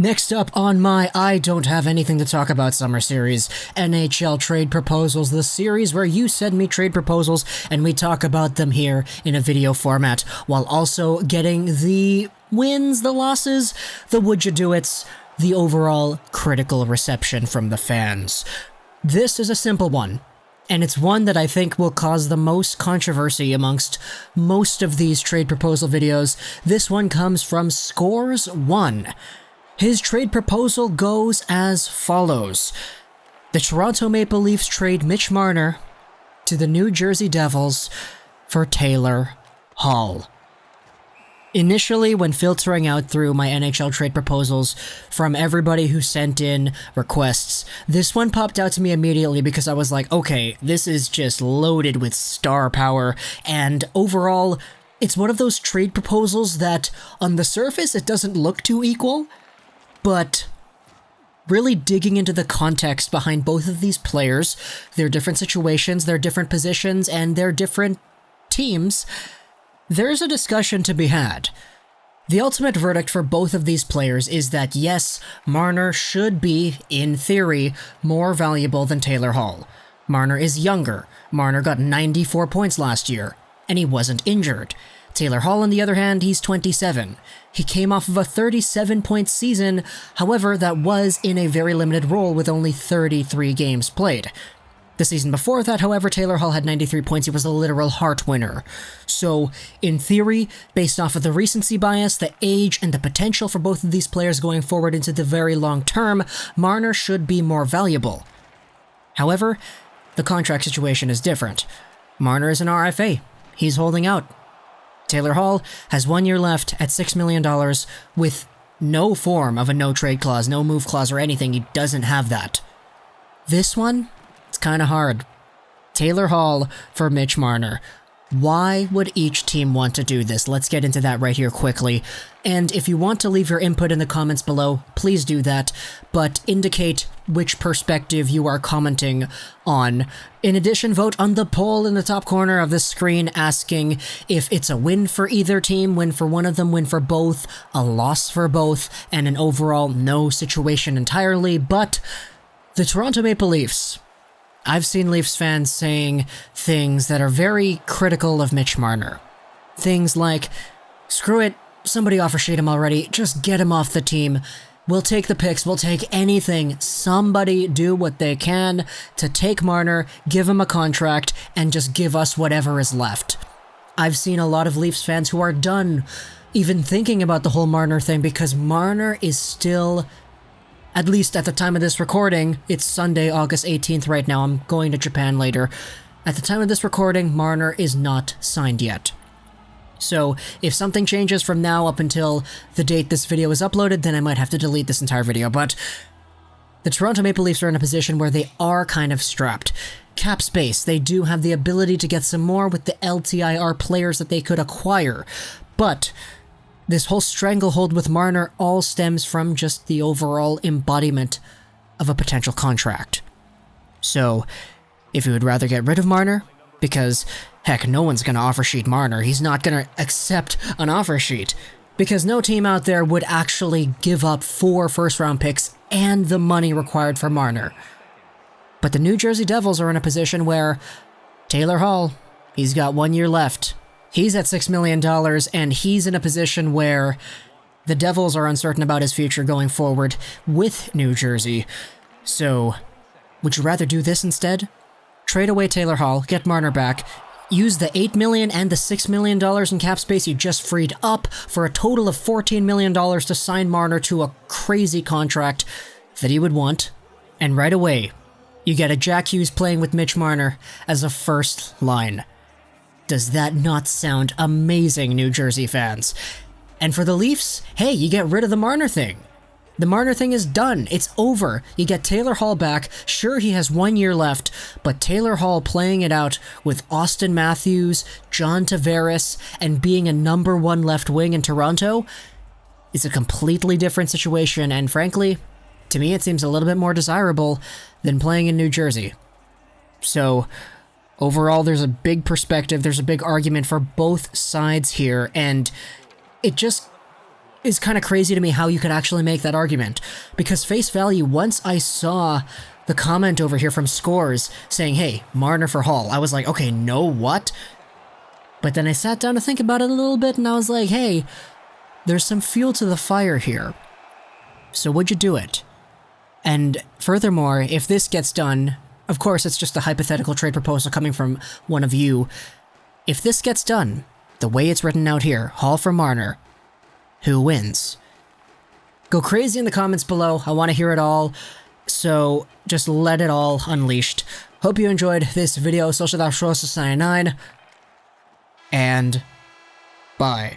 Next up on my I Don't Have Anything to Talk About summer series, NHL Trade Proposals, the series where you send me trade proposals and we talk about them here in a video format, while also getting the wins, the losses, the would you do it's, the overall critical reception from the fans. This is a simple one, and it's one that I think will cause the most controversy amongst most of these trade proposal videos. This one comes from Scores1. His trade proposal goes as follows. The Toronto Maple Leafs trade Mitch Marner to the New Jersey Devils for Taylor Hall. Initially, when filtering out through my NHL trade proposals from everybody who sent in requests, this one popped out to me immediately because I was like, okay, this is just loaded with star power, and overall, it's one of those trade proposals that, on the surface, it doesn't look too equal, but really digging into the context behind both of these players, their different situations, their different positions, and their different teams, there's a discussion to be had. The ultimate verdict for both of these players is that yes, Marner should be, in theory, more valuable than Taylor Hall. Marner is younger. Marner got 94 points last year, and he wasn't injured. Taylor Hall, on the other hand, he's 27. He came off of a 37-point season, however, that was in a very limited role with only 33 games played. The season before that, however, Taylor Hall had 93 points. He was a literal Hart winner. So, in theory, based off of the recency bias, the age, and the potential for both of these players going forward into the very long term, Marner should be more valuable. However, the contract situation is different. Marner is an RFA. He's holding out. Taylor Hall has 1 year left at $6 million with no form of a no-trade clause, no move clause or anything. He doesn't have that. This one, it's kind of hard. Taylor Hall for Mitch Marner. Why would each team want to do this? Let's get into that right here quickly. And if you want to leave your input in the comments below, please do that, but indicate which perspective you are commenting on. In addition, vote on the poll in the top corner of the screen asking if it's a win for either team, win for one of them, win for both, a loss for both, and an overall no situation entirely. But the Toronto Maple Leafs, I've seen Leafs fans saying things that are very critical of Mitch Marner. Things like, screw it, somebody offer sheet him already, just get him off the team. We'll take the picks, we'll take anything. Somebody do what they can to take Marner, give him a contract, and just give us whatever is left. I've seen a lot of Leafs fans who are done even thinking about the whole Marner thing because Marner is still, at least at the time of this recording, it's Sunday, August 18th right now, I'm going to Japan later. At the time of this recording, Marner is not signed yet. So, if something changes from now up until the date this video is uploaded, then I might have to delete this entire video, but the Toronto Maple Leafs are in a position where they are kind of strapped. Cap space, they do have the ability to get some more with the LTIR players that they could acquire, but this whole stranglehold with Marner all stems from just the overall embodiment of a potential contract. So, if you would rather get rid of Marner, because heck, no one's gonna offer sheet Marner, he's not gonna accept an offer sheet, because no team out there would actually give up 4 first-round picks and the money required for Marner. But the New Jersey Devils are in a position where Taylor Hall, he's got 1 year left. He's at $6 million, and he's in a position where the Devils are uncertain about his future going forward with New Jersey. So, would you rather do this instead? Trade away Taylor Hall, get Marner back, use the $8 million and the $6 million in cap space you just freed up for a total of $14 million to sign Marner to a crazy contract that he would want, and right away, you get a Jack Hughes playing with Mitch Marner as a first line. Does that not sound amazing, New Jersey fans? And for the Leafs, hey, you get rid of the Marner thing. The Marner thing is done. It's over. You get Taylor Hall back. Sure, he has 1 year left, but Taylor Hall playing it out with Austin Matthews, John Tavares, and being a number 1 left wing in Toronto is a completely different situation, and frankly, to me it seems a little bit more desirable than playing in New Jersey. So, overall, there's a big perspective, there's a big argument for both sides here, and it is kind of crazy to me how you could actually make that argument. Because face value, once I saw the comment over here from Scores saying, hey, Marner for Hall, I was like, okay, no, what? But then I sat down to think about it a little bit, and I was like, hey, there's some fuel to the fire here. So would you do it? And furthermore, if this gets done, of course, it's just a hypothetical trade proposal coming from one of you. If this gets done, the way it's written out here, Hall for Marner, who wins? Go crazy in the comments below. I want to hear it all. So just let it all unleashed. Hope you enjoyed this video. Social.Society9. And bye.